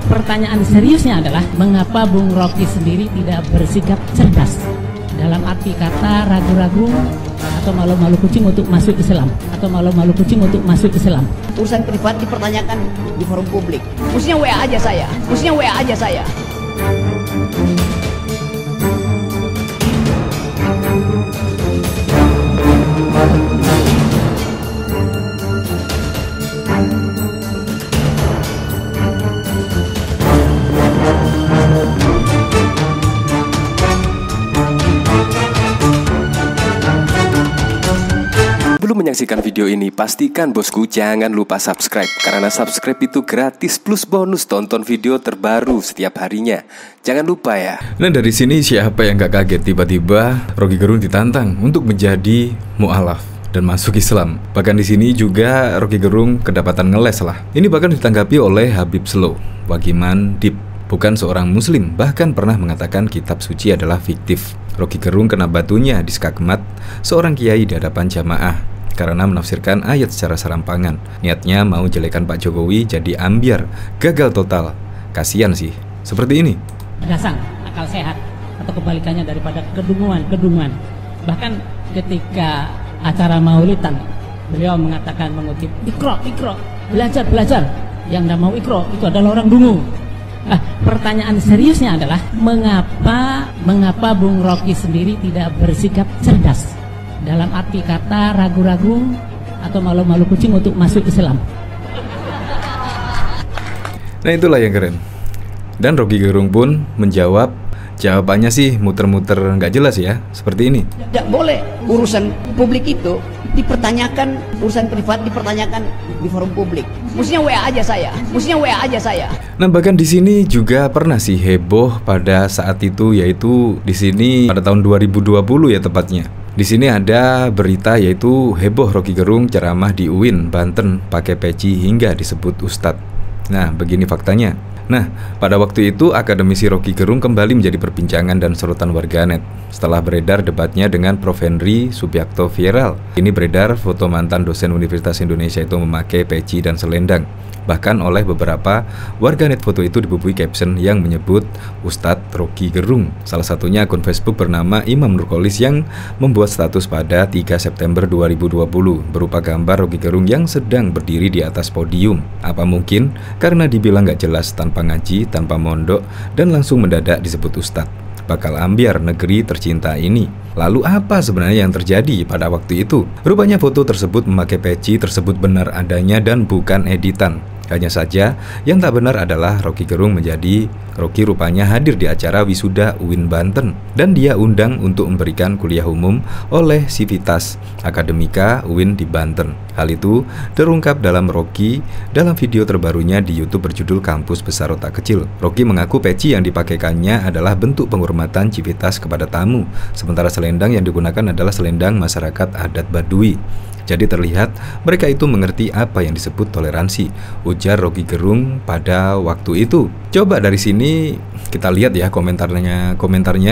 Pertanyaan seriusnya adalah mengapa Bung Rocky sendiri tidak bersikap cerdas? Dalam arti kata ragu-ragu atau malu-malu kucing untuk masuk Islam, Urusan privat dipertanyakan di forum publik. Mestinya WA aja saya. Sebelum menyaksikan video ini, pastikan bosku jangan lupa subscribe. Karena subscribe itu gratis plus bonus tonton video terbaru setiap harinya. Jangan lupa ya. Nah dari sini siapa yang gak kaget tiba-tiba Rocky Gerung ditantang untuk menjadi mu'alaf dan masuk Islam. Bahkan di sini juga Rocky Gerung kedapatan ngeles lah. Ini bahkan ditanggapi oleh Habib Slow, Wagiman Dip, bukan seorang muslim, bahkan pernah mengatakan kitab suci adalah fiktif. Rocky Gerung kena batunya di skakmat seorang kiai di hadapan jamaah karena menafsirkan ayat secara serampangan. Niatnya mau jelekan Pak Jokowi jadi ambiar, gagal total. Kasian sih, seperti ini. Dasar akal sehat atau kebalikannya daripada kedunguan. Bahkan ketika acara maulidan, beliau mengatakan mengutip ikro, belajar. Yang tidak mau ikro itu adalah orang dungu. Pertanyaan seriusnya adalah mengapa Bung Rocky sendiri tidak bersikap cerdas? Dalam arti kata ragu-ragu atau malu-malu kucing untuk masuk Islam. Nah itulah yang keren. Dan Rocky Gerung pun menjawab, jawabannya sih muter-muter nggak jelas ya, seperti ini. Tidak boleh urusan publik itu dipertanyakan, urusan privat dipertanyakan di forum publik. Mestinya WA aja saya. Nah bahkan di sini juga pernah sih heboh pada saat itu, yaitu di sini pada tahun 2020 ya tepatnya. Di sini ada berita yaitu heboh Rocky Gerung ceramah di UIN Banten pakai peci hingga disebut ustadz. Nah begini faktanya. Nah, pada waktu itu akademisi Rocky Gerung kembali menjadi perbincangan dan sorotan warganet setelah beredar debatnya dengan Prof. Henry Subiakto viral. Ini beredar foto mantan dosen Universitas Indonesia itu memakai peci dan selendang. Bahkan oleh beberapa warganet foto itu dibubuhi caption yang menyebut Ustadz Rocky Gerung. Salah satunya akun Facebook bernama Imam Nurkolis yang membuat status pada 3 September 2020 berupa gambar Rocky Gerung yang sedang berdiri di atas podium. Apa mungkin karena dibilang gak jelas tanpa ngaji, tanpa mondok, dan langsung mendadak disebut Ustadz. Bakal ambiar negeri tercinta ini. Lalu apa sebenarnya yang terjadi pada waktu itu? Rupanya foto tersebut memakai peci tersebut benar adanya dan bukan editan. Hanya saja yang tak benar adalah Rocky Gerung menjadi Rocky rupanya hadir di acara wisuda UIN Banten dan dia undang untuk memberikan kuliah umum oleh Civitas Akademika UIN di Banten. Hal itu terungkap dalam Rocky dalam video terbarunya di YouTube berjudul Kampus Besar Otak Kecil. Rocky mengaku peci yang dipakaikannya adalah bentuk penghormatan Civitas kepada tamu, sementara selendang yang digunakan adalah selendang masyarakat adat Baduy. Jadi terlihat mereka itu mengerti apa yang disebut toleransi, ujar Rocky Gerung pada waktu itu. Coba dari sini kita lihat ya komentarnya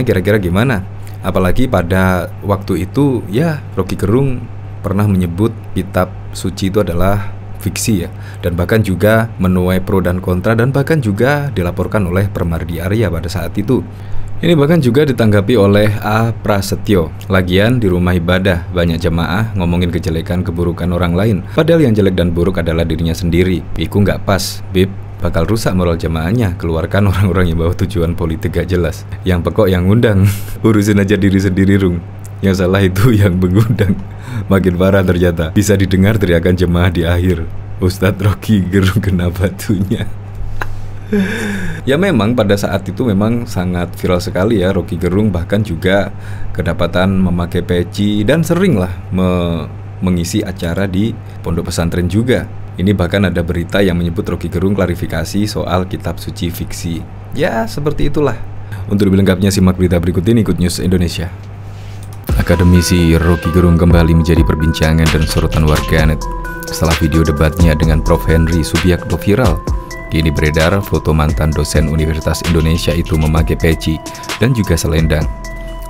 kira-kira gimana. Apalagi pada waktu itu ya Rocky Gerung pernah menyebut kitab suci itu adalah fiksi ya, dan bahkan juga menuai pro dan kontra, dan bahkan juga dilaporkan oleh Permardi Arya pada saat itu. Ini bahkan juga ditanggapi oleh A. Prasetyo. Lagian di rumah ibadah banyak jemaah ngomongin kejelekan keburukan orang lain, padahal yang jelek dan buruk adalah dirinya sendiri. Iku nggak pas, Bib. Bakal rusak moral jemaahnya. Keluarkan orang-orang yang bawa tujuan politik gak jelas. Yang pekok yang ngundang. Urusin aja diri sendiri, Rung. Yang salah itu yang mengundang. Makin parah ternyata. Bisa didengar teriakan jemaah di akhir. Ustadz Rocky Gerung kena batunya. Ya memang pada saat itu memang sangat viral sekali ya Rocky Gerung, bahkan juga kedapatan memakai peci dan seringlah mengisi acara di pondok pesantren juga. Ini bahkan ada berita yang menyebut Rocky Gerung klarifikasi soal kitab suci fiksi. Ya seperti itulah. Untuk lebih lengkapnya simak berita berikut ini, Good News Indonesia. Akademisi Rocky Gerung kembali menjadi perbincangan dan sorotan warganet setelah video debatnya dengan Prof. Henry Subiakto viral. Kini beredar foto mantan dosen Universitas Indonesia itu memakai peci dan juga selendang.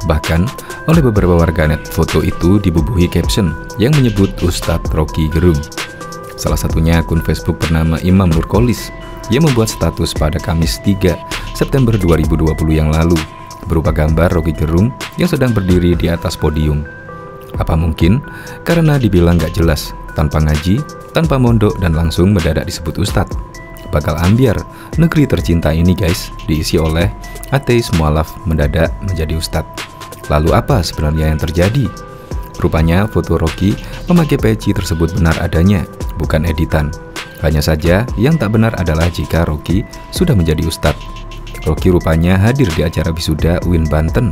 Bahkan oleh beberapa warganet, foto itu dibubuhi caption yang menyebut Ustadz Rocky Gerung. Salah satunya akun Facebook bernama Imam Nurkolis. yang membuat status pada Kamis 3 September 2020 yang lalu, berupa gambar Roky Gerung yang sedang berdiri di atas podium. Apa mungkin karena dibilang gak jelas, tanpa ngaji, tanpa mondok, dan langsung mendadak disebut ustadz? Bakal ambiar negeri tercinta ini guys, diisi oleh ateis mualaf mendadak menjadi ustadz. Lalu apa sebenarnya yang terjadi? Rupanya foto Roky memakai peci tersebut benar adanya, bukan editan. Hanya saja yang tak benar adalah jika Roky sudah menjadi ustadz. Roky rupanya hadir di acara wisuda UIN Banten,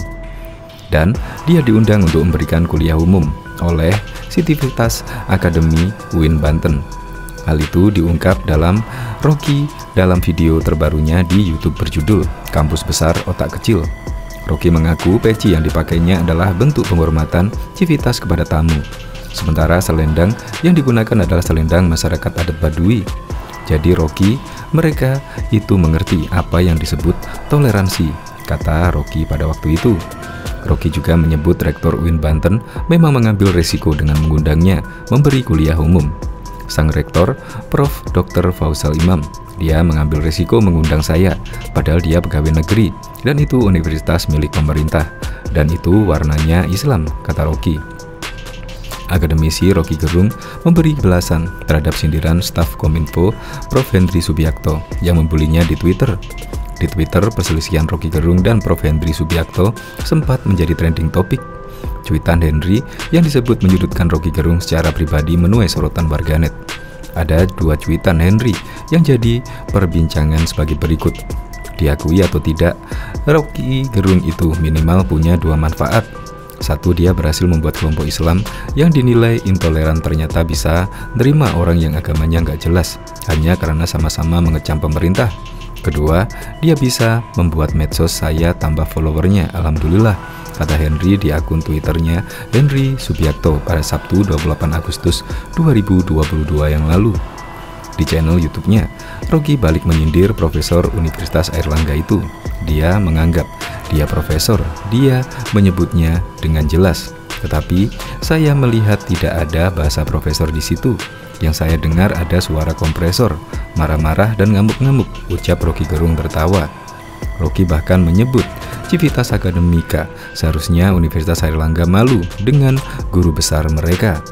dan dia diundang untuk memberikan kuliah umum oleh Sivitas Akademi UIN Banten. Hal itu diungkap dalam Roky dalam video terbarunya di YouTube berjudul Kampus Besar Otak Kecil. Roky mengaku peci yang dipakainya adalah bentuk penghormatan civitas kepada tamu. Sementara selendang yang digunakan adalah selendang masyarakat adat Baduy. Jadi Roky, mereka itu mengerti apa yang disebut toleransi, kata Roky pada waktu itu. Roky juga menyebut Rektor UIN Banten memang mengambil resiko dengan mengundangnya memberi kuliah umum. Sang Rektor, Prof. Dr. Fausal Imam, dia mengambil resiko mengundang saya, padahal dia pegawai negeri, dan itu universitas milik pemerintah, dan itu warnanya Islam, kata Roky. Akademisi Roky Gerung memberi balasan terhadap sindiran staf Kominfo Prof. Henry Subiakto yang membulinya di Twitter. Di Twitter, perselisihan Roky Gerung dan Prof. Henry Subiakto sempat menjadi trending topik. Cuitan Henry yang disebut menyudutkan Roky Gerung secara pribadi menuai sorotan warganet. Ada 2 cuitan Henry yang jadi perbincangan sebagai berikut. Diakui atau tidak, Roky Gerung itu minimal punya 2 manfaat. Satu, dia berhasil membuat kelompok Islam yang dinilai intoleran ternyata bisa nerima orang yang agamanya nggak jelas hanya karena sama-sama mengecam pemerintah. Kedua, dia bisa membuat medsos saya tambah followernya, alhamdulillah, kata Henry di akun Twitternya Henry Subiakto pada Sabtu 28 Agustus 2022 yang lalu. Di channel YouTube-nya, Roky balik menyindir Profesor Universitas Airlangga itu. Dia menganggap dia profesor, dia menyebutnya dengan jelas. Tetapi saya melihat tidak ada bahasa profesor di situ. Yang saya dengar ada suara kompresor, marah-marah dan ngamuk-ngamuk, ucap Roky Gerung tertawa. Roky bahkan menyebut Civitas Akademika, seharusnya Universitas Airlangga malu dengan guru besar mereka.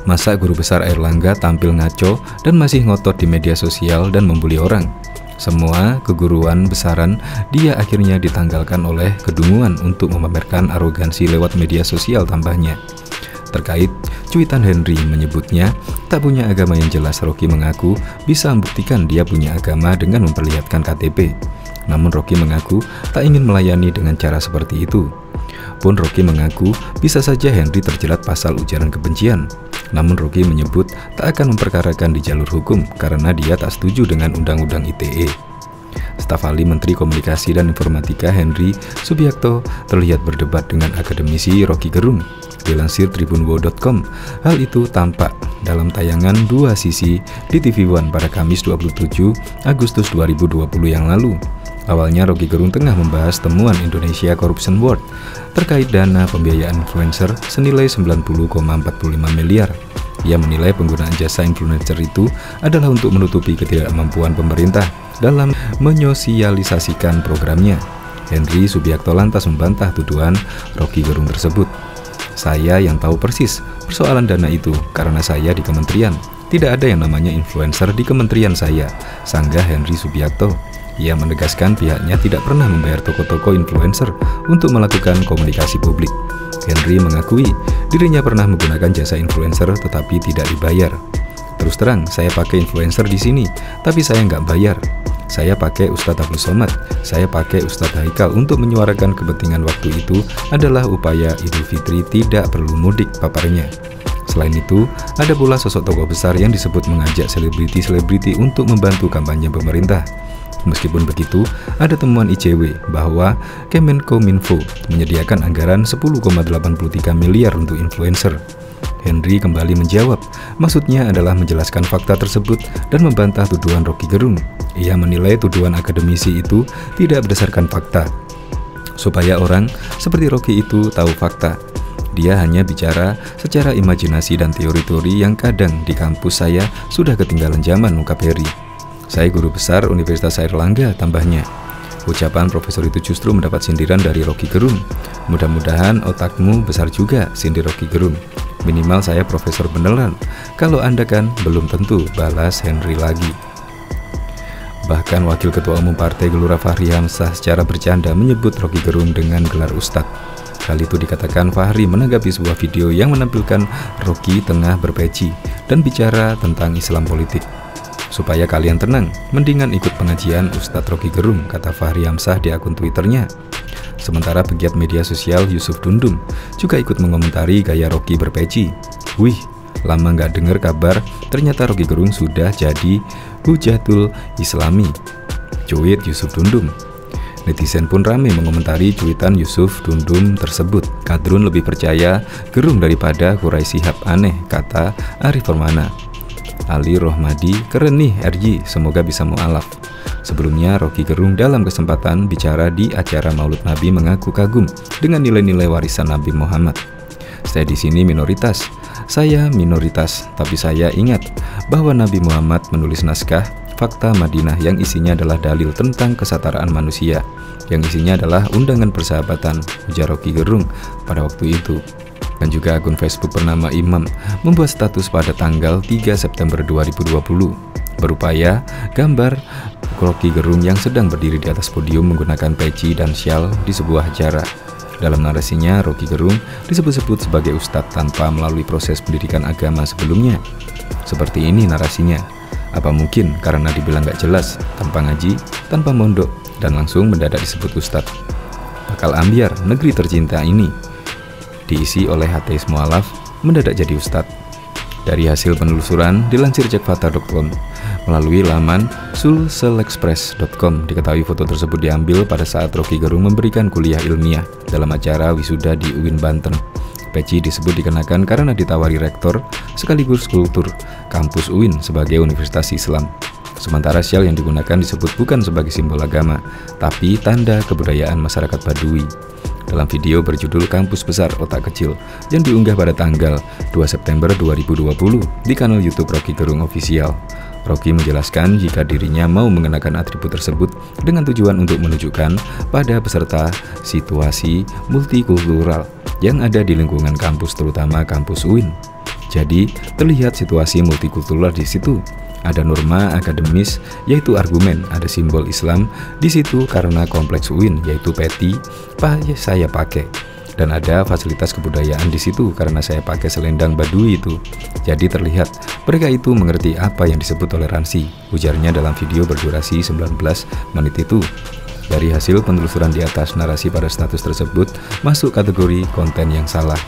Masa guru besar Airlangga tampil ngaco dan masih ngotot di media sosial dan membuli orang? Semua keguruan besaran dia akhirnya ditanggalkan oleh kedunguan untuk memamerkan arogansi lewat media sosial, tambahnya. Terkait cuitan Henry menyebutnya tak punya agama yang jelas, Roky mengaku bisa membuktikan dia punya agama dengan memperlihatkan KTP. Namun Roky mengaku tak ingin melayani dengan cara seperti itu. Pun Roky mengaku bisa saja Henry terjerat pasal ujaran kebencian. Namun Roky menyebut tak akan memperkarakan di jalur hukum karena dia tak setuju dengan Undang-Undang ITE. Staf ahli Menteri Komunikasi dan Informatika Henry Subiakto terlihat berdebat dengan akademisi Roky Gerung. Dilansir tribunwo.com, hal itu tampak dalam tayangan 2 sisi di TV One pada Kamis 27 Agustus 2020 yang lalu. Awalnya Roky Gerung tengah membahas temuan Indonesia Corruption Watch terkait dana pembiayaan influencer senilai 90,45 miliar. Ia menilai penggunaan jasa influencer itu adalah untuk menutupi ketidakmampuan pemerintah dalam menyosialisasikan programnya. Henry Subiakto lantas membantah tuduhan Roky Gerung tersebut. Saya yang tahu persis persoalan dana itu karena saya di kementerian. Tidak ada yang namanya influencer di kementerian saya, sanggah Henry Subiakto. Ia menegaskan pihaknya tidak pernah membayar toko-toko influencer untuk melakukan komunikasi publik. Henry mengakui dirinya pernah menggunakan jasa influencer tetapi tidak dibayar. Terus terang, saya pakai influencer di sini, tapi saya nggak bayar. Saya pakai Ustadz Abdul Somad, saya pakai Ustadz Haikal untuk menyuarakan kepentingan waktu itu adalah upaya Idul Fitri tidak perlu mudik, paparnya. Selain itu, ada pula sosok tokoh besar yang disebut mengajak selebriti-selebriti untuk membantu kampanye pemerintah. Meskipun begitu, ada temuan ICW bahwa Kemenkominfo menyediakan anggaran 10,83 miliar untuk influencer. Henry kembali menjawab, maksudnya adalah menjelaskan fakta tersebut dan membantah tuduhan Roky Gerung. Ia menilai tuduhan akademisi itu tidak berdasarkan fakta. Supaya orang seperti Roky itu tahu fakta, dia hanya bicara secara imajinasi dan teori-teori yang kadang di kampus saya sudah ketinggalan zaman, ungkap Henry. Saya guru besar Universitas Airlangga, tambahnya. Ucapan profesor itu justru mendapat sindiran dari Rocky Gerung. Mudah-mudahan otakmu besar juga, sindir Rocky Gerung. Minimal saya profesor beneran. Kalau Anda kan belum tentu, balas Henry lagi. Bahkan Wakil Ketua Umum Partai Gelora Fahri Hamzah secara bercanda menyebut Rocky Gerung dengan gelar Ustadz. Hal itu dikatakan Fahri menanggapi sebuah video yang menampilkan Rocky tengah berpeci dan bicara tentang Islam politik. Supaya kalian tenang, mendingan ikut pengajian Ustadz Rocky Gerung, kata Fahri Hamzah di akun Twitternya. Sementara pegiat media sosial Yusuf Dundum juga ikut mengomentari gaya Rocky berpeci. Wih, lama nggak dengar kabar, ternyata Rocky Gerung sudah jadi Hujatul Islami, cuit Yusuf Dundum. Netizen pun ramai mengomentari cuitan Yusuf Dundum tersebut. Kadrun lebih percaya Gerung daripada Quraisy Shihab, aneh, kata Arif Permana. Ali Rohmadi, keren nih RJ, semoga bisa mualaf. Sebelumnya Rocky Gerung dalam kesempatan bicara di acara Maulid Nabi mengaku kagum dengan nilai-nilai warisan Nabi Muhammad. Saya di sini minoritas. Saya minoritas, tapi saya ingat bahwa Nabi Muhammad menulis naskah Fakta Madinah yang isinya adalah dalil tentang kesetaraan manusia, yang isinya adalah undangan persahabatan, ujar Rocky Gerung pada waktu itu. Dan juga akun Facebook bernama Imam membuat status pada tanggal 3 September 2020 berupaya gambar Rocky Gerung yang sedang berdiri di atas podium menggunakan peci dan syal di sebuah acara. Dalam narasinya, Rocky Gerung disebut-sebut sebagai ustadz tanpa melalui proses pendidikan agama sebelumnya. Seperti ini narasinya. Apa mungkin karena dibilang gak jelas, tanpa ngaji, tanpa mondok, dan langsung mendadak disebut ustadz? Bakal ambiar negeri tercinta ini diisi oleh ateis mualaf mendadak jadi ustadz. Dari hasil penelusuran dilansir cekfata.com melalui laman sulselexpress.com diketahui foto tersebut diambil pada saat Rocky Gerung memberikan kuliah ilmiah dalam acara wisuda di UIN Banten. Peci disebut dikenakan karena ditawari rektor sekaligus kultur kampus UIN sebagai universitas Islam. Sementara syal yang digunakan disebut bukan sebagai simbol agama, tapi tanda kebudayaan masyarakat Baduy. Dalam video berjudul Kampus Besar Otak Kecil yang diunggah pada tanggal 2 September 2020 di kanal YouTube Rocky Gerung Official, Rocky menjelaskan jika dirinya mau mengenakan atribut tersebut dengan tujuan untuk menunjukkan pada peserta situasi multikultural yang ada di lingkungan kampus, terutama kampus UIN. Jadi, terlihat situasi multikultural di situ. Ada norma akademis, yaitu argumen, ada simbol Islam di situ karena kompleks UIN, yaitu peti, saya pakai. Dan ada fasilitas kebudayaan di situ karena saya pakai selendang Baduy itu. Jadi terlihat mereka itu mengerti apa yang disebut toleransi, ujarnya dalam video berdurasi 19 menit itu. Dari hasil penelusuran di atas, narasi pada status tersebut masuk kategori konten yang salah.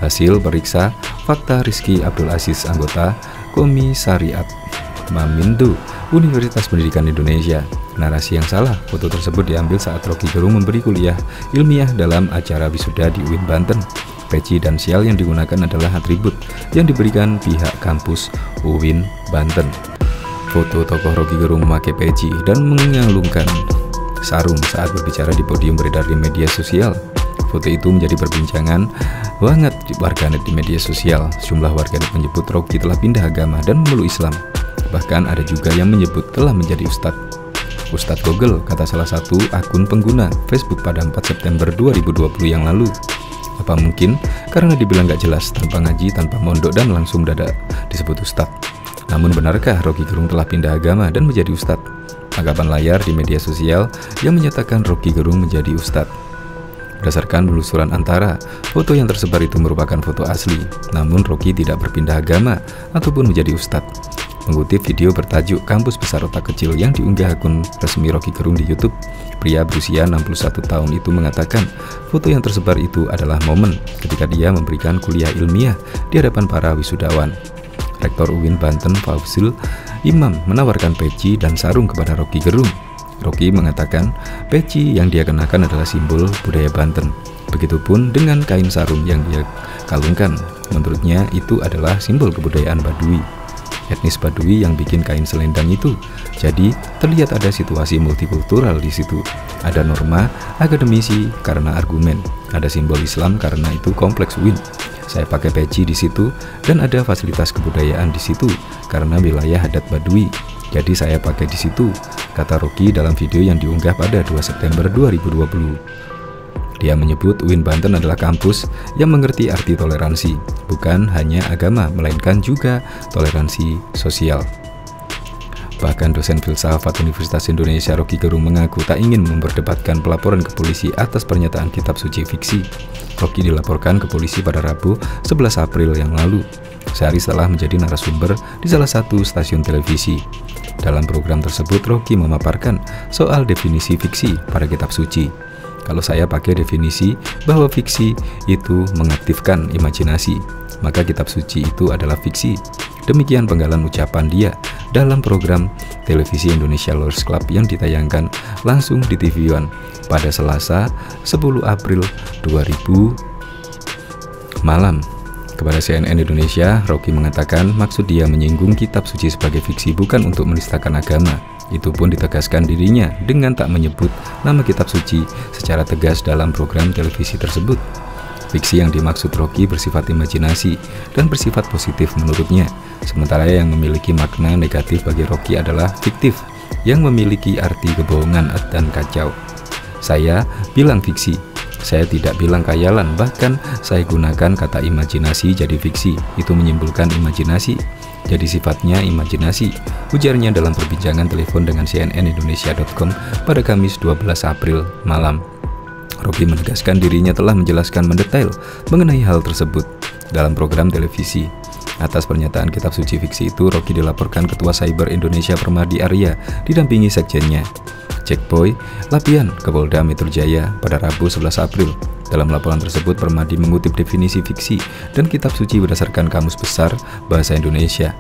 Hasil periksa fakta Rizky Abdul Aziz, anggota Komisariat Mamindo Universitas Pendidikan Indonesia. Narasi yang salah, foto tersebut diambil saat Rocky Gerung memberi kuliah ilmiah dalam acara wisuda di UIN Banten. Peci dan syal yang digunakan adalah atribut yang diberikan pihak kampus UIN Banten. Foto tokoh Rocky Gerung memakai peci dan mengalungkan sarung saat berbicara di podium beredar di media sosial. Foto itu menjadi perbincangan banget di warganet di media sosial. Sejumlah warganet menyebut Rocky telah pindah agama dan memeluk Islam. Bahkan ada juga yang menyebut telah menjadi ustadz. Ustadz Google, kata salah satu akun pengguna Facebook pada 4 September 2020 yang lalu. Apa mungkin karena dibilang gak jelas, tanpa ngaji, tanpa mondok, dan langsung mendadak disebut ustadz? Namun benarkah Rocky Gerung telah pindah agama dan menjadi ustadz? Tanggapan layar di media sosial yang menyatakan Rocky Gerung menjadi ustadz. Berdasarkan penelusuran antara, foto yang tersebar itu merupakan foto asli, namun Rocky tidak berpindah agama ataupun menjadi ustadz. Mengutip video bertajuk Kampus Besar Otak Kecil yang diunggah akun resmi Rocky Gerung di YouTube, pria berusia 61 tahun itu mengatakan foto yang tersebar itu adalah momen ketika dia memberikan kuliah ilmiah di hadapan para wisudawan. Rektor UIN Banten Fauzil Imam menawarkan peci dan sarung kepada Rocky Gerung. Rocky mengatakan peci yang dia kenakan adalah simbol budaya Banten. Begitupun dengan kain sarung yang dia kalungkan. Menurutnya itu adalah simbol kebudayaan Baduy. Etnis Baduy yang bikin kain selendang itu. Jadi terlihat ada situasi multikultural di situ. Ada norma akademisi karena argumen. Ada simbol Islam karena itu kompleks UIN. Saya pakai peci di situ dan ada fasilitas kebudayaan di situ karena wilayah adat Baduy. Jadi saya pakai di situ, kata Rocky dalam video yang diunggah pada 2 September 2020. Dia menyebut UIN Banten adalah kampus yang mengerti arti toleransi, bukan hanya agama, melainkan juga toleransi sosial. Bahkan dosen filsafat Universitas Indonesia Rocky Gerung mengaku tak ingin memperdebatkan pelaporan ke polisi atas pernyataan kitab suci fiksi. Rocky dilaporkan ke polisi pada Rabu 11 April yang lalu, sehari setelah menjadi narasumber di salah satu stasiun televisi. Dalam program tersebut, Rocky memaparkan soal definisi fiksi pada kitab suci. Kalau saya pakai definisi bahwa fiksi itu mengaktifkan imajinasi, maka kitab suci itu adalah fiksi. Demikian penggalan ucapan dia dalam program televisi Indonesia Lawyers Club yang ditayangkan langsung di TV One pada Selasa 10 April 2000 malam. Kepada CNN Indonesia, Rocky mengatakan maksud dia menyinggung kitab suci sebagai fiksi bukan untuk menistakan agama. Itu pun ditegaskan dirinya dengan tak menyebut nama kitab suci secara tegas dalam program televisi tersebut. Fiksi yang dimaksud Rocky bersifat imajinasi dan bersifat positif menurutnya, sementara yang memiliki makna negatif bagi Rocky adalah fiktif, yang memiliki arti kebohongan dan kacau. Saya bilang fiksi, saya tidak bilang khayalan, bahkan saya gunakan kata imajinasi jadi fiksi, itu menyimpulkan imajinasi. Jadi sifatnya imajinasi, ujarnya dalam perbincangan telepon dengan cnnindonesia.com pada Kamis 12 April malam. Rocky menegaskan dirinya telah menjelaskan mendetail mengenai hal tersebut dalam program televisi. Atas pernyataan kitab suci fiksi itu, Rocky dilaporkan Ketua Cyber Indonesia Permadi Arya didampingi sekjennya, Cekboy Lapian ke Polda Metro Jaya pada Rabu 11 April. Dalam laporan tersebut, Permadi mengutip definisi fiksi dan kitab suci berdasarkan Kamus Besar Bahasa Indonesia.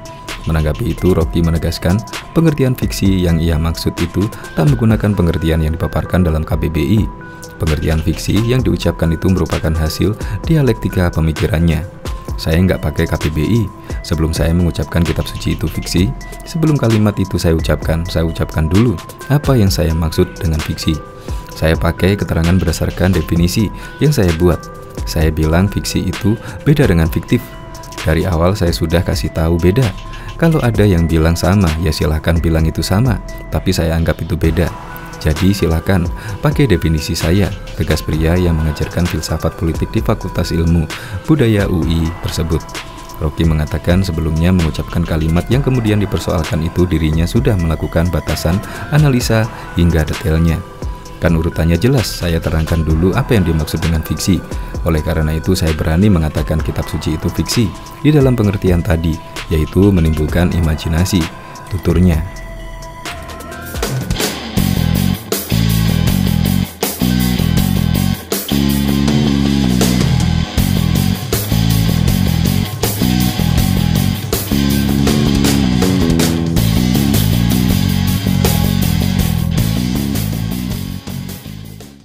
Menanggapi itu, Rocky menegaskan pengertian fiksi yang ia maksud itu tak menggunakan pengertian yang dipaparkan dalam KBBI. Pengertian fiksi yang diucapkan itu merupakan hasil dialektika pemikirannya. Saya nggak pakai KBBI. Sebelum saya mengucapkan kitab suci itu fiksi, sebelum kalimat itu saya ucapkan dulu apa yang saya maksud dengan fiksi. Saya pakai keterangan berdasarkan definisi yang saya buat. Saya bilang fiksi itu beda dengan fiktif. Dari awal saya sudah kasih tahu beda. Kalau ada yang bilang sama, ya silahkan bilang itu sama, tapi saya anggap itu beda. Jadi silakan pakai definisi saya, tegas pria yang mengajarkan filsafat politik di Fakultas Ilmu Budaya UI tersebut. Rocky mengatakan sebelumnya mengucapkan kalimat yang kemudian dipersoalkan itu dirinya sudah melakukan batasan analisa hingga detailnya. Kan urutannya jelas, saya terangkan dulu apa yang dimaksud dengan fiksi. Oleh karena itu saya berani mengatakan kitab suci itu fiksi di dalam pengertian tadi, yaitu menimbulkan imajinasi, tuturnya.